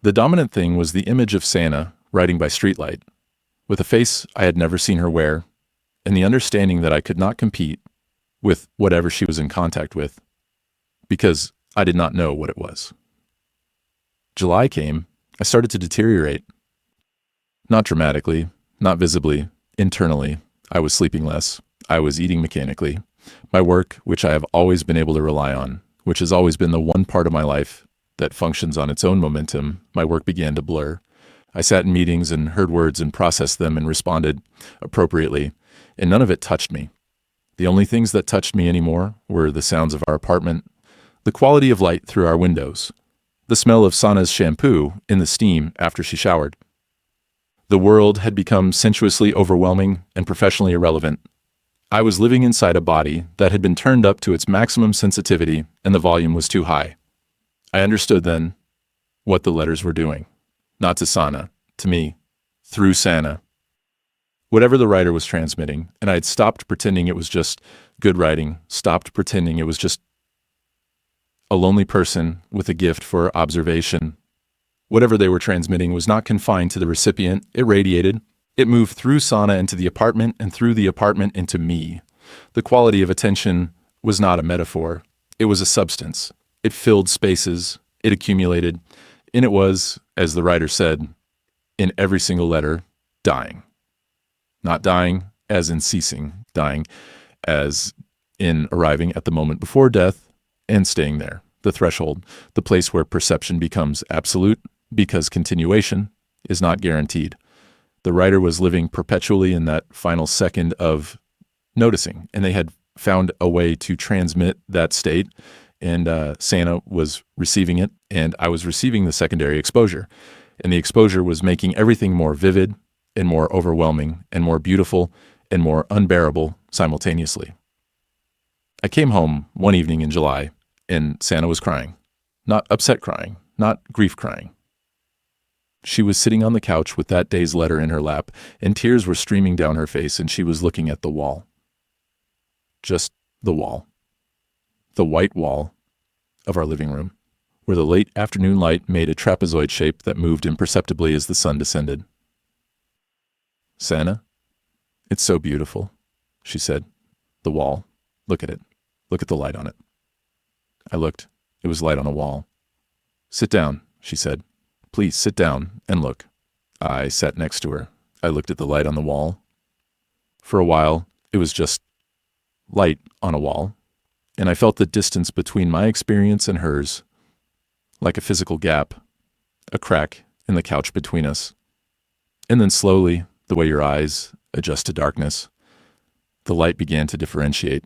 The dominant thing was the image of Santa riding by streetlight, with a face I had never seen her wear, and the understanding that I could not compete with whatever she was in contact with, because I did not know what it was. July came. I started to deteriorate. Not dramatically, not visibly, internally. I was sleeping less. I was eating mechanically. My work, which I have always been able to rely on, which has always been the one part of my life that functions on its own momentum, my work began to blur. I sat in meetings and heard words and processed them and responded appropriately, and none of it touched me. The only things that touched me anymore were the sounds of our apartment, the quality of light through our windows, the smell of Sana's shampoo in the steam after she showered. The world had become sensuously overwhelming and professionally irrelevant. I was living inside a body that had been turned up to its maximum sensitivity, and the volume was too high. I understood then what the letters were doing. Not to Sana, to me, through Santa. Whatever the writer was transmitting, and I had stopped pretending it was just good writing, stopped pretending it was just a lonely person with a gift for observation. Whatever they were transmitting was not confined to the recipient. It radiated. It moved through Sana into the apartment and through the apartment into me. The quality of attention was not a metaphor. It was a substance. It filled spaces. It accumulated. And it was, as the writer said, in every single letter, dying. Not dying as in ceasing, dying as in arriving at the moment before death and staying there, the threshold, the place where perception becomes absolute because continuation is not guaranteed. The writer was living perpetually in that final second of noticing, and they had found a way to transmit that state, and Santa was receiving it, and I was receiving the secondary exposure. And the exposure was making everything more vivid and more overwhelming and more beautiful and more unbearable simultaneously. I came home one evening in July, and Santa was crying. Not upset crying, not grief crying. She was sitting on the couch with that day's letter in her lap, and tears were streaming down her face, and she was looking at the wall. Just the wall. The white wall of our living room, where the late afternoon light made a trapezoid shape that moved imperceptibly as the sun descended. Santa, it's so beautiful, she said. The wall. Look at it. Look at the light on it. I looked. It was light on a wall. Sit down, she said. Please sit down and look. I sat next to her. I looked at the light on the wall. For a while, it was just light on a wall, and I felt the distance between my experience and hers, like a physical gap, a crack in the couch between us. And then slowly, the way your eyes adjust to darkness, the light began to differentiate.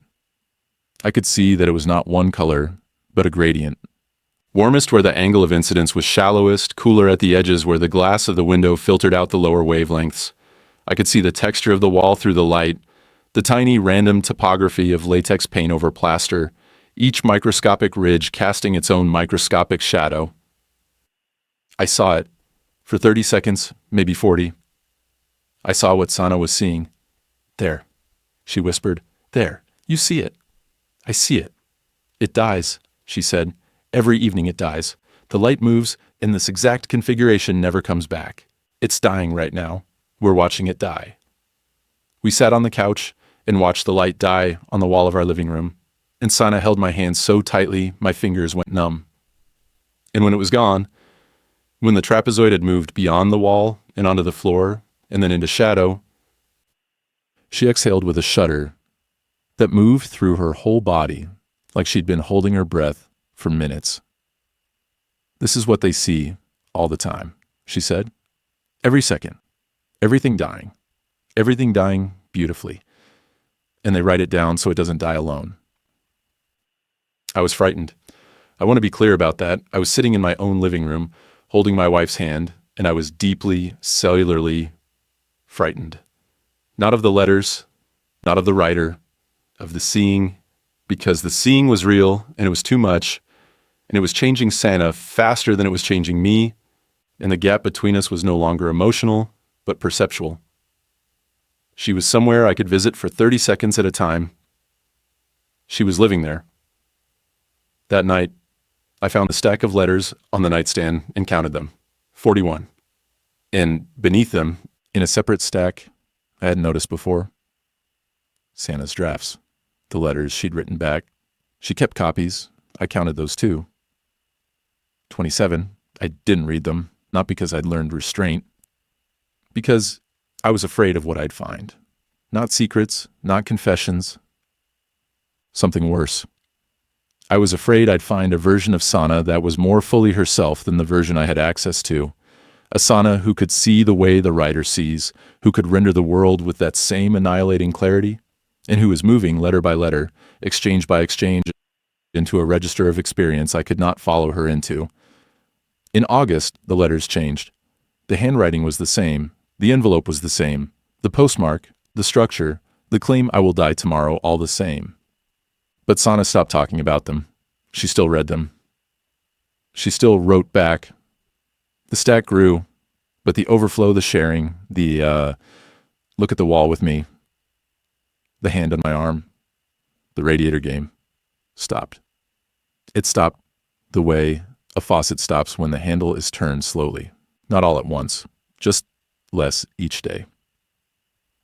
I could see that it was not one color, but a gradient. Warmest where the angle of incidence was shallowest, cooler at the edges where the glass of the window filtered out the lower wavelengths. I could see the texture of the wall through the light, the tiny random topography of latex paint over plaster, each microscopic ridge casting its own microscopic shadow. I saw it. For 30 seconds, maybe 40. I saw what Sana was seeing. There, she whispered. There, you see it. I see it. It dies, she said. Every evening it dies. The light moves, and this exact configuration never comes back. It's dying right now. We're watching it die. We sat on the couch and watched the light die on the wall of our living room, and Sana held my hand so tightly my fingers went numb. And when it was gone, when the trapezoid had moved beyond the wall and onto the floor and then into shadow, she exhaled with a shudder that moved through her whole body like she'd been holding her breath for minutes. This is what they see all the time, she said. Every second. Everything dying. Everything dying beautifully. And they write it down so it doesn't die alone. I was frightened. I want to be clear about that. I was sitting in my own living room, holding my wife's hand, and I was deeply, cellularly frightened. Not of the letters, not of the writer, of the seeing, because the seeing was real and it was too much, and it was changing Santa faster than it was changing me, and the gap between us was no longer emotional, but perceptual. She was somewhere I could visit for 30 seconds at a time. She was living there. That night, I found a stack of letters on the nightstand and counted them. 41. And beneath them, in a separate stack I hadn't noticed before, Santa's drafts. The letters she'd written back. She kept copies. I counted those too. 27. I didn't read them, not because I'd learned restraint, because I was afraid of what I'd find. Not secrets, not confessions. Something worse. I was afraid I'd find a version of Sana that was more fully herself than the version I had access to. A Sana who could see the way the writer sees, who could render the world with that same annihilating clarity, and who was moving letter by letter, exchange by exchange, into a register of experience I could not follow her into. In August, the letters changed. The handwriting was the same, the envelope was the same, the postmark, the structure, the claim I will die tomorrow, all the same. But Sana stopped talking about them. She still read them. She still wrote back. The stack grew, but the overflow, the sharing, the look at the wall with me, the hand on my arm, the radiator game, stopped. It stopped the way a faucet stops when the handle is turned slowly, not all at once, just less each day.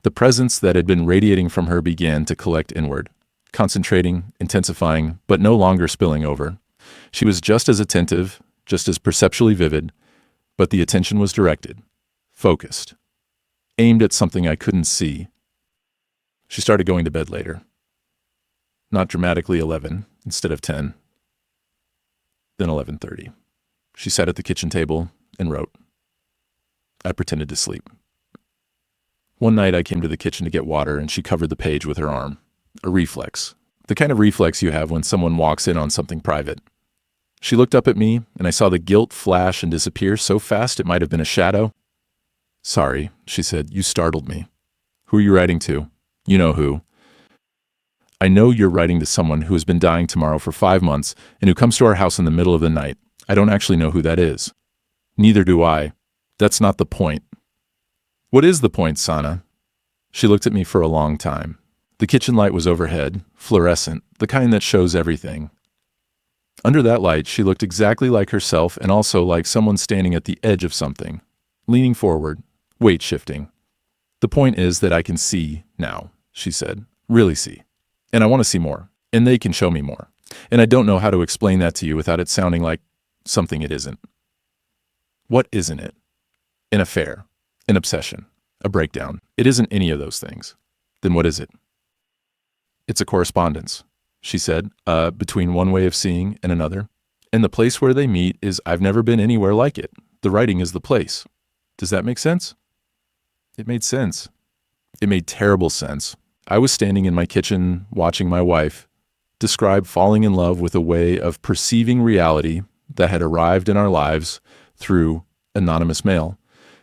The presence that had been radiating from her began to collect inward, concentrating, intensifying, but no longer spilling over. She was just as attentive, just as perceptually vivid, but the attention was directed, focused, aimed at something I couldn't see. She started going to bed later. Not dramatically 11 instead of 10. Then 11:30. She sat at the kitchen table and wrote. I pretended to sleep. One night I came to the kitchen to get water and she covered the page with her arm. A reflex. The kind of reflex you have when someone walks in on something private. She looked up at me, and I saw the guilt flash and disappear so fast it might have been a shadow. Sorry, she said, you startled me. Who are you writing to? You know who. I know you're writing to someone who has been dying tomorrow for 5 months and who comes to our house in the middle of the night. I don't actually know who that is. Neither do I. That's not the point. What is the point, Sana? She looked at me for a long time. The kitchen light was overhead, fluorescent, the kind that shows everything. Under that light, she looked exactly like herself and also like someone standing at the edge of something, leaning forward, weight shifting. The point is that I can see now, she said, really see. And I want to see more, and they can show me more. And I don't know how to explain that to you without it sounding like something it isn't. What isn't it? An affair, an obsession, a breakdown. It isn't any of those things. Then what is it? It's a correspondence, she said, between one way of seeing and another. And the place where they meet is I've never been anywhere like it. The writing is the place. Does that make sense? It made sense. It made terrible sense. I was standing in my kitchen watching my wife describe falling in love with a way of perceiving reality that had arrived in our lives through anonymous mail.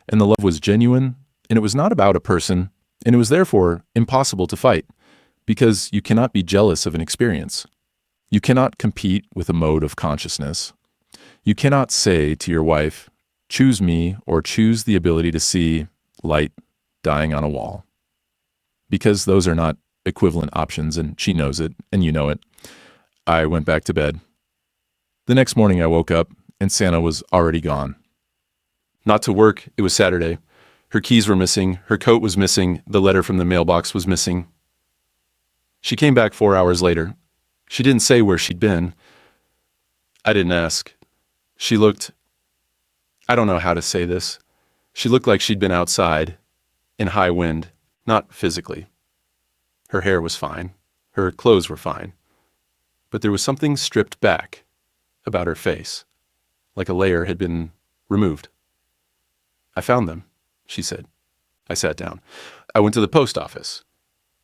And the love was genuine, and it was not about a person, and it was therefore impossible to fight, because you cannot be jealous of an experience. You cannot compete with a mode of consciousness. You cannot say to your wife, choose me or choose the ability to see light dying on a wall. Because those are not equivalent options, and she knows it, and you know it. I went back to bed. The next morning I woke up, and Santa was already gone. Not to work, it was Saturday. Her keys were missing, her coat was missing, the letter from the mailbox was missing. She came back 4 hours later. She didn't say where she'd been. I didn't ask. She looked, I don't know how to say this. She looked like she'd been outside, in high wind, not physically. Her hair was fine. Her clothes were fine. But there was something stripped back about her face, like a layer had been removed. I found them, she said. I sat down. I went to the post office,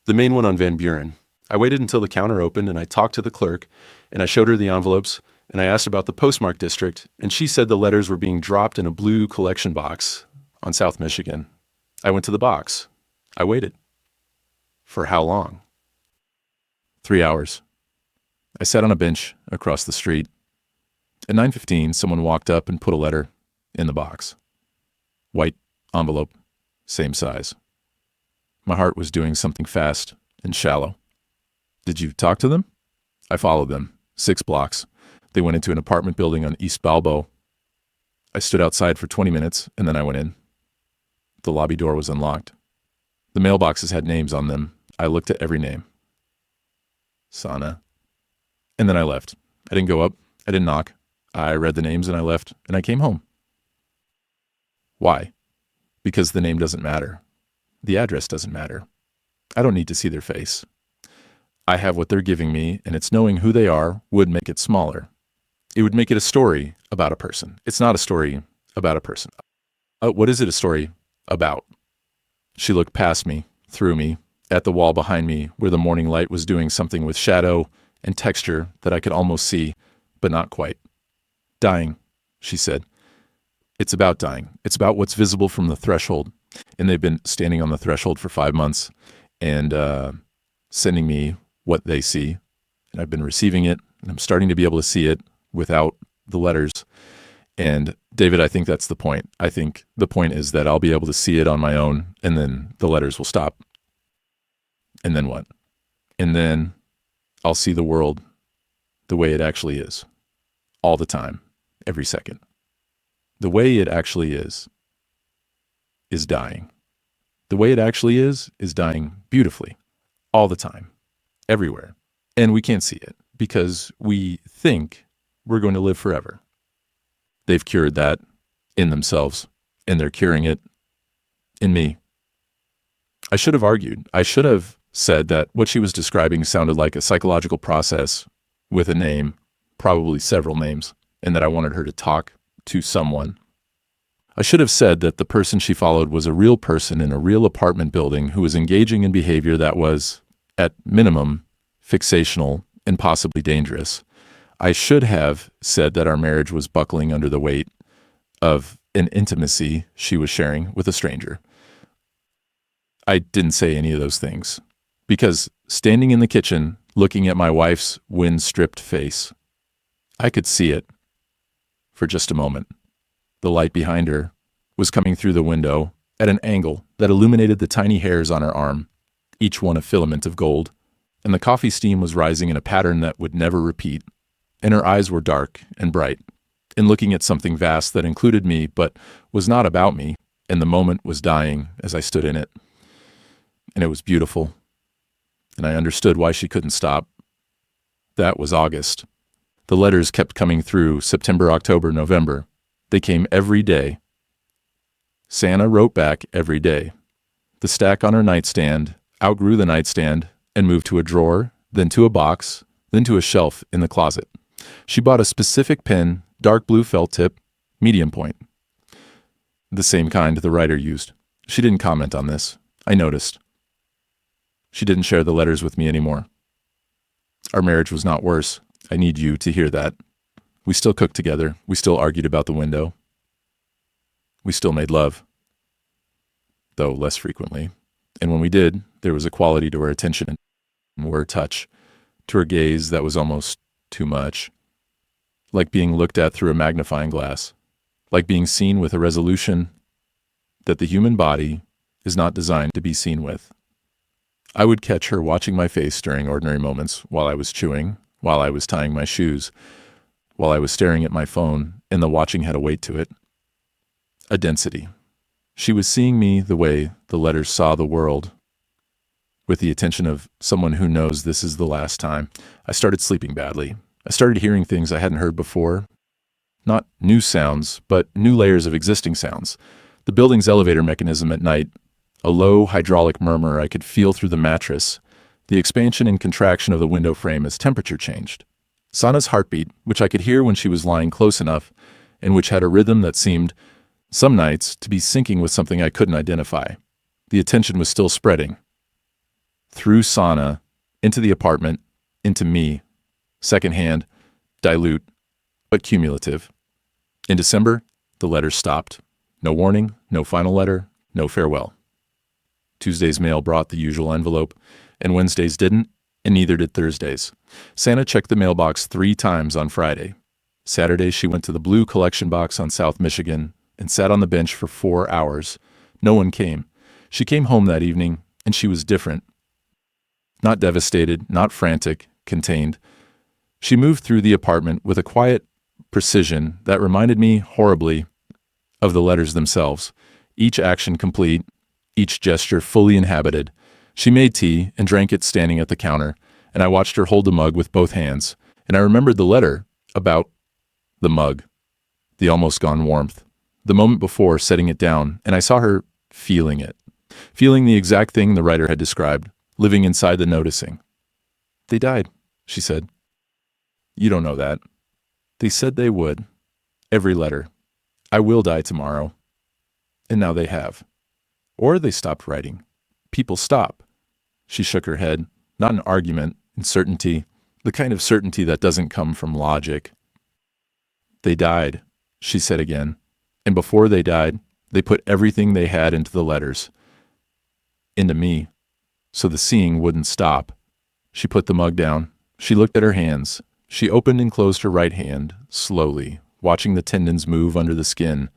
the main one on Van Buren. I waited until the counter opened, and I talked to the clerk, and I showed her the envelopes, and I asked about the postmark district, and she said the letters were being dropped in a blue collection box on South Michigan. I went to the box. I waited. For how long? 3 hours. I sat on a bench across the street. At 9:15, someone walked up and put a letter in the box. White envelope, same size. My heart was doing something fast and shallow. Did you talk to them? I followed them, 6 blocks. They went into an apartment building on East Balbo. I stood outside for 20 minutes, and then I went in. The lobby door was unlocked. The mailboxes had names on them. I looked at every name. Sana. And then I left. I didn't go up. I didn't knock. I read the names and I left, and I came home. Why? Because the name doesn't matter. The address doesn't matter. I don't need to see their face. I have what they're giving me, and it's knowing who they are would make it smaller. It would make it a story about a person. It's not a story about a person. What is it a story about? She looked past me, through me, at the wall behind me where the morning light was doing something with shadow and texture that I could almost see, but not quite. Dying, she said. It's about dying. It's about what's visible from the threshold. And they've been standing on the threshold for 5 months and sending me what they see. And I've been receiving it, and I'm starting to be able to see it without the letters. And David, I think that's the point. I think the point is that I'll be able to see it on my own, and then the letters will stop. And then what? And then I'll see the world the way it actually is. All the time. Every second. The way it actually is dying. The way it actually is dying beautifully. All the time. Everywhere. And we can't see it because we think we're going to live forever. They've cured that in themselves, and they're curing it in me. I should have argued. I should have said that what she was describing sounded like a psychological process with a name, probably several names, and that I wanted her to talk to someone. I should have said that the person she followed was a real person in a real apartment building who was engaging in behavior that was, at minimum, fixational and possibly dangerous. I should have said that our marriage was buckling under the weight of an intimacy she was sharing with a stranger. I didn't say any of those things because standing in the kitchen, looking at my wife's wind-stripped face, I could see it for just a moment. The light behind her was coming through the window at an angle that illuminated the tiny hairs on her arm, each one a filament of gold, and the coffee steam was rising in a pattern that would never repeat, and her eyes were dark and bright, and looking at something vast that included me but was not about me, and the moment was dying as I stood in it. And it was beautiful, and I understood why she couldn't stop. That was August. The letters kept coming through September, October, November. They came every day. Santa wrote back every day. The stack on her nightstand outgrew the nightstand and moved to a drawer, then to a box, then to a shelf in the closet. She bought a specific pen, dark blue felt tip, medium point. The same kind the writer used. She didn't comment on this. I noticed. She didn't share the letters with me anymore. Our marriage was not worse. I need you to hear that. We still cooked together. We still argued about the window. We still made love, though less frequently. And when we did, there was a quality to her attention and her touch, to her gaze that was almost too much, like being looked at through a magnifying glass, like being seen with a resolution that the human body is not designed to be seen with. I would catch her watching my face during ordinary moments while I was chewing, while I was tying my shoes, while I was staring at my phone, and the watching had a weight to it. A density. She was seeing me the way the letters saw the world, with the attention of someone who knows this is the last time. I started sleeping badly. I started hearing things I hadn't heard before. Not new sounds, but new layers of existing sounds. The building's elevator mechanism at night, a low hydraulic murmur I could feel through the mattress, the expansion and contraction of the window frame as temperature changed. Sana's heartbeat, which I could hear when she was lying close enough, and which had a rhythm that seemed, some nights, to be syncing with something I couldn't identify. The attention was still spreading. Through Sana, into the apartment, into me. Secondhand, dilute, but cumulative. In December, the letters stopped. No warning, no final letter, no farewell. Tuesday's mail brought the usual envelope, and Wednesdays didn't, and neither did Thursdays. Santa checked the mailbox 3 times on Friday. Saturday, she went to the Blue Collection Box on South Michigan and sat on the bench for 4 hours. No one came. She came home that evening, and she was different. Not devastated, not frantic, contained. She moved through the apartment with a quiet precision that reminded me horribly of the letters themselves, each action complete, each gesture fully inhabited. She made tea and drank it standing at the counter, and I watched her hold the mug with both hands, and I remembered the letter about the mug, the almost gone warmth, the moment before setting it down, and I saw her feeling it, feeling the exact thing the writer had described, living inside the noticing. "They died," she said. "You don't know that." "They said they would. Every letter. I will die tomorrow." And now they have. Or they stopped writing. People stop. She shook her head, not an argument, in certainty, the kind of certainty that doesn't come from logic. "They died," she said again. "And before they died, they put everything they had into the letters. Into me. So the seeing wouldn't stop." She put the mug down. She looked at her hands. She opened and closed her right hand, slowly, watching the tendons move under the skin,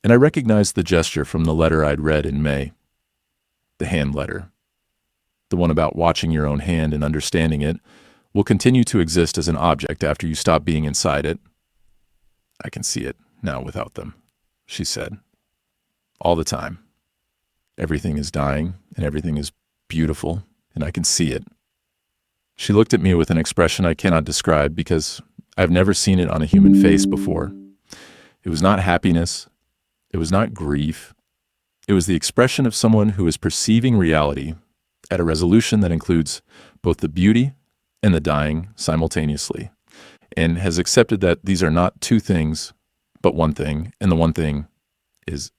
and I recognized the gesture from the letter I'd read in May. The hand letter. The one about watching your own hand and understanding it will continue to exist as an object after you stop being inside it. "I can see it now without them," she said. "All the time. Everything is dying, and everything is beautiful, and I can see it." She looked at me with an expression I cannot describe because I've never seen it on a human face before. It was not happiness. It was not grief. It was the expression of someone who is perceiving reality at a resolution that includes both the beauty and the dying simultaneously, and has accepted that these are not two things, but one thing, and the one thing is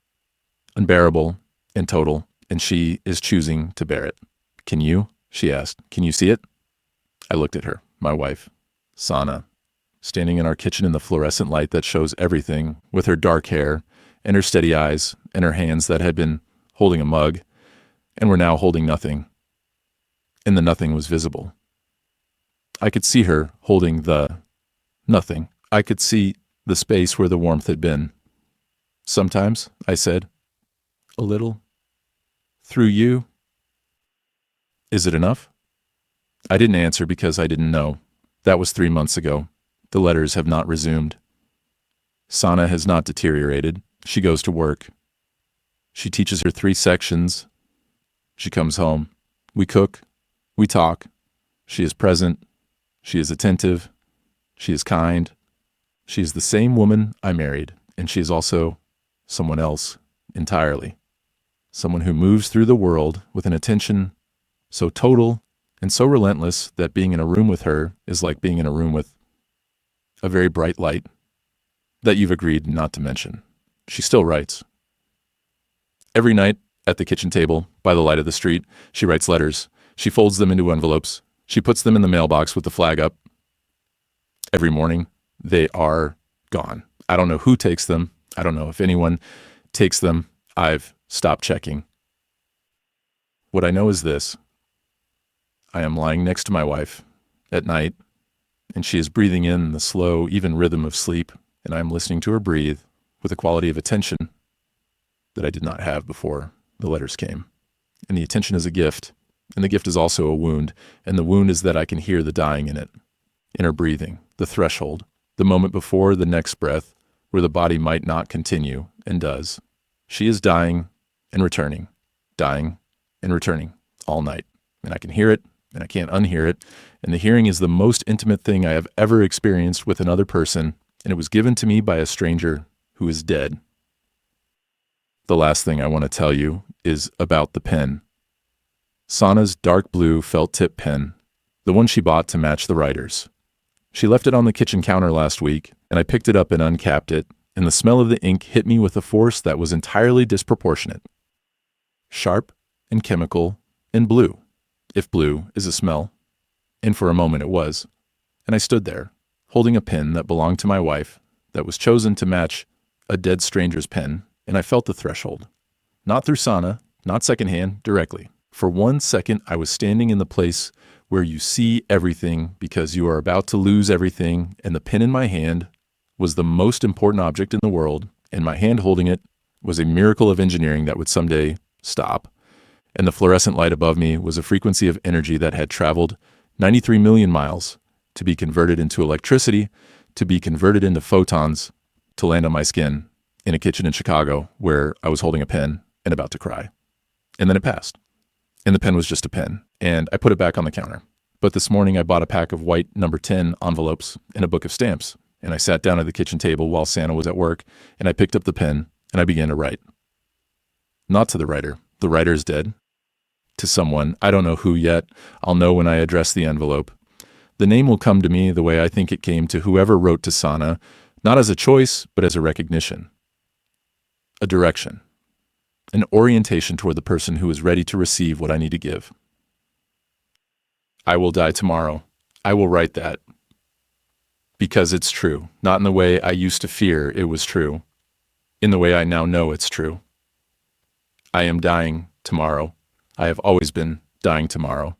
unbearable and total, and she is choosing to bear it. "Can you?" she asked. "Can you see it?" I looked at her, my wife, Sana, standing in our kitchen in the fluorescent light that shows everything, with her dark hair and her steady eyes and her hands that had been holding a mug and were now holding nothing. And the nothing was visible. I could see her holding the nothing. I could see the space where the warmth had been. "Sometimes," I said, "a little. Through you." "Is it enough?" I didn't answer because I didn't know. That was 3 months ago. The letters have not resumed. Sana has not deteriorated. She goes to work. She teaches her 3 sections. She comes home. We cook. We talk. She is present. She is attentive. She is kind. She is the same woman I married, and she is also someone else entirely. Someone who moves through the world with an attention so total and so relentless that being in a room with her is like being in a room with a very bright light that you've agreed not to mention. She still writes. Every night at the kitchen table, by the light of the street, she writes letters. She folds them into envelopes. She puts them in the mailbox with the flag up. Every morning, they are gone. I don't know who takes them. I don't know if anyone takes them. I've stopped checking. What I know is this. I am lying next to my wife at night, and she is breathing in the slow, even rhythm of sleep, and I am listening to her breathe with a quality of attention that I did not have before the letters came. And the attention is a gift, and the gift is also a wound, and the wound is that I can hear the dying in it, in her breathing, the threshold, the moment before the next breath, where the body might not continue, and does. She is dying and returning, all night, and I can hear it, and I can't unhear it, and the hearing is the most intimate thing I have ever experienced with another person, and it was given to me by a stranger who is dead. The last thing I want to tell you is about the pen. Sana's dark blue felt tip pen, the one she bought to match the writers. She left it on the kitchen counter last week, and I picked it up and uncapped it, and the smell of the ink hit me with a force that was entirely disproportionate. Sharp and chemical and blue, if blue is a smell. And for a moment it was. And I stood there, holding a pen that belonged to my wife, that was chosen to match a dead stranger's pen, and I felt the threshold. Not through Sana, not secondhand, directly. For 1 second, I was standing in the place where you see everything because you are about to lose everything, and the pen in my hand was the most important object in the world, and my hand holding it was a miracle of engineering that would someday stop. And the fluorescent light above me was a frequency of energy that had traveled 93 million miles to be converted into electricity, to be converted into photons, to land on my skin in a kitchen in Chicago where I was holding a pen and about to cry. And then it passed. And the pen was just a pen, and I put it back on the counter. But this morning I bought a pack of white number 10 envelopes and a book of stamps, and I sat down at the kitchen table while Santa was at work, and I picked up the pen and I began to write. Not to the writer. The writer is dead. To someone, I don't know who yet. I'll know when I address the envelope. The name will come to me the way I think it came to whoever wrote to Sana, not as a choice, but as a recognition. A direction. An orientation toward the person who is ready to receive what I need to give. I will die tomorrow. I will write that. Because it's true, not in the way I used to fear it was true, in the way I now know it's true. I am dying tomorrow. I have always been dying tomorrow.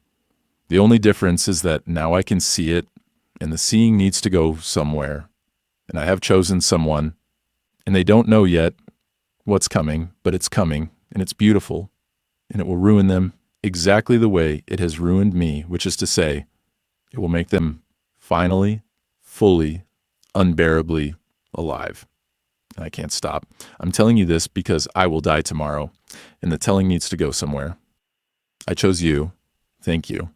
The only difference is that now I can see it, and the seeing needs to go somewhere. And I have chosen someone, and they don't know yet what's coming, but it's coming, and it's beautiful, and it will ruin them exactly the way it has ruined me, which is to say, it will make them finally, fully, unbearably alive. And I can't stop. I'm telling you this because I will die tomorrow, and the telling needs to go somewhere. I chose you. Thank you.